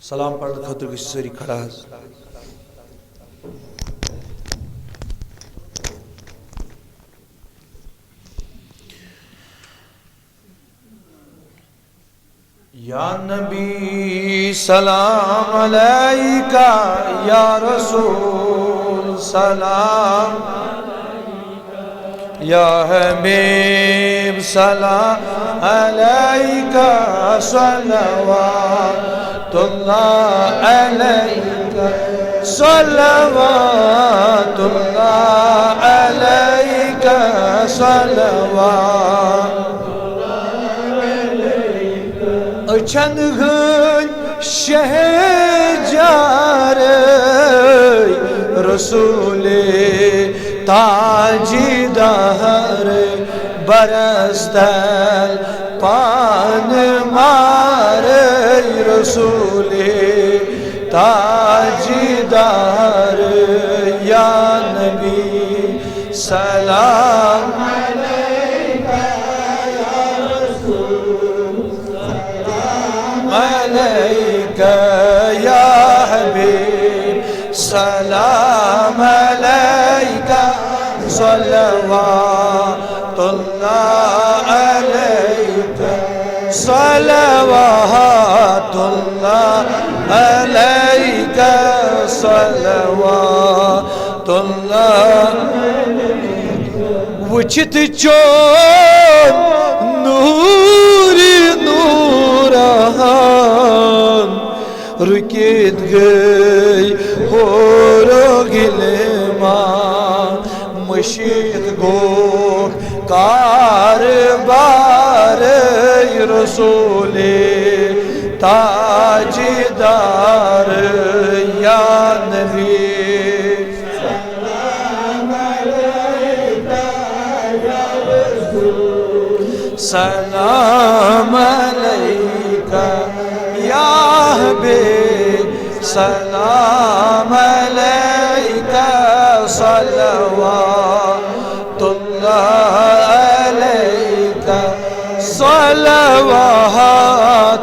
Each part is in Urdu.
سلام پڑھنے خاطر گژھِ سٲری کھڑا حظ. یا نبی سلام علیکہ یا رسول سلام یا حبیب سلام علیکہ صلوات اللہ علیکہ صلوات اللہ علیکہ صلوات اچھن ہن شہجار رسول تاجدار برستل پان مار رسول تاجدار یا نبی سلام علیکہ یا حبیب سلام علیکہ صلوات اللہ علیکہ صلوات اللہ علیکہ صلوات اللہ وچھت چون نور نوران رکیت گئی ہورو گلمان مشید گو کاربار رسول تاجدار یا نبی سلام علیکہ یا رسول سلام علیکہ یا حبیب سلام علیکہ صلوات اللہ علیکہ صلوات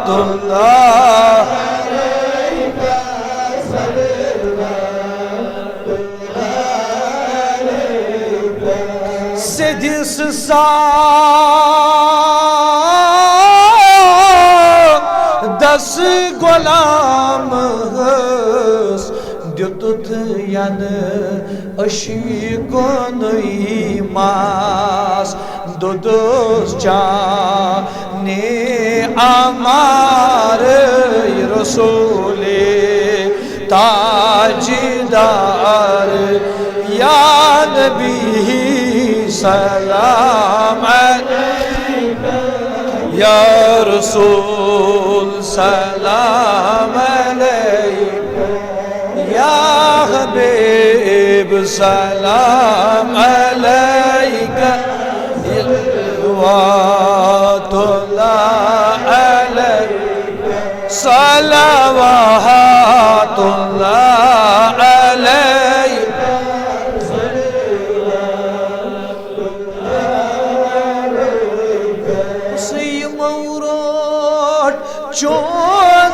اللہ علیکہ صلوات اللہ علیکہ سدس دس غلام ہس دیتت ین اشیقنی ماس دودس جانے امار رسول تاجدار یا نبی سلام علیکہ یا رسول سلام علیکہ یا حبیب سلام علیکہ صلوات اللہ علیکہ صلوات اللہ علیکہ چون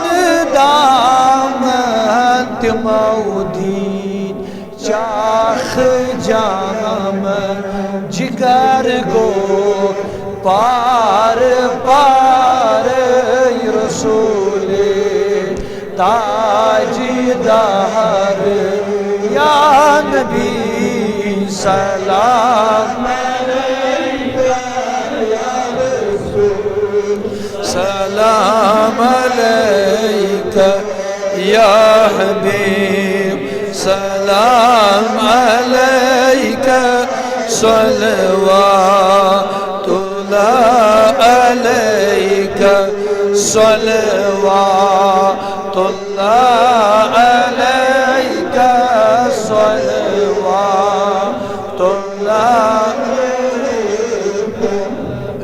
دامن تمودین چاخ جام جگر گو پار پار رسول تاجدار یا نبی سلام علیکہ یا رسول سلام علیکہ یا حبیب سلام علیکہ صلوات اللہ علیکہ صلوات اللہ علیکہ صلوات اللہ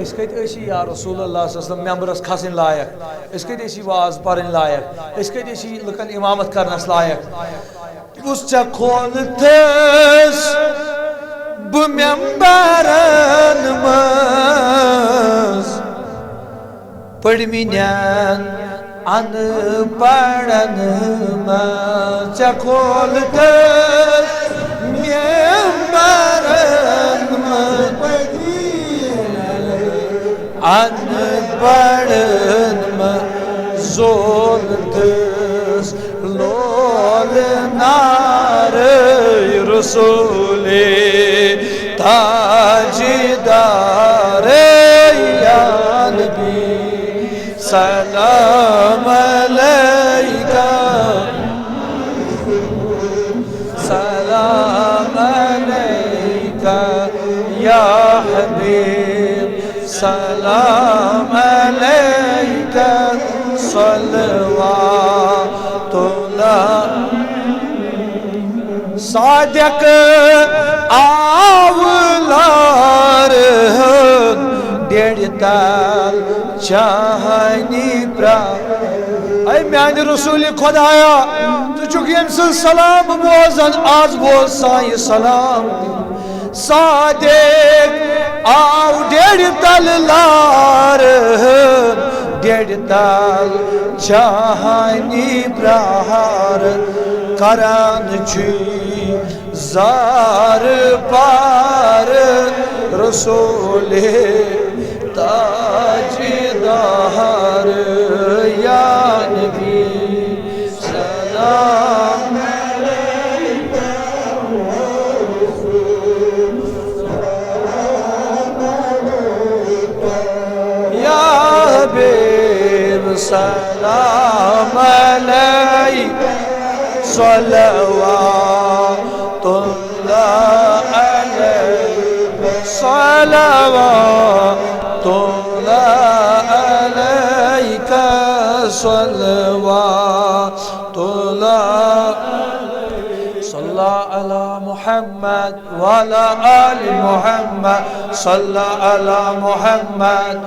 اس کت اسی یا رسول اللہ صلی اللہ علیہ وسلم ممبرس کھسن لائق اس کت اسی واز پرن لائق اس کت اسی لکن امامت کرنس لائق اس چا کھولتس بممبرن مز پڑھ منیان ان پڑھن میں چکولت ممبرن میں ان پڑھن میں زولتس لول نار رسول تاجدار یا نبی سلام علیکہ سلام علیکہ یا حبیب سلام علیکہ صلوات اللہ صادق آولار ڈیڑھ تال چاہنی پرا اے میان رسول خدایا تو چکی انسل سلام بوزن آز بوز سائی سلام صادق آو ڈیڑھ تال لار ڈیڑھ تال چاہنی پرہار کران چی زار پار رسول تاجدار یا نبی سلام علیکہ یا حبیب سلام علیکہ صلوات اللہ علیہ صلوات اللہ علیہ صلوات اللہ صلی علی محمد وعلی آل محمد صلی علی محمد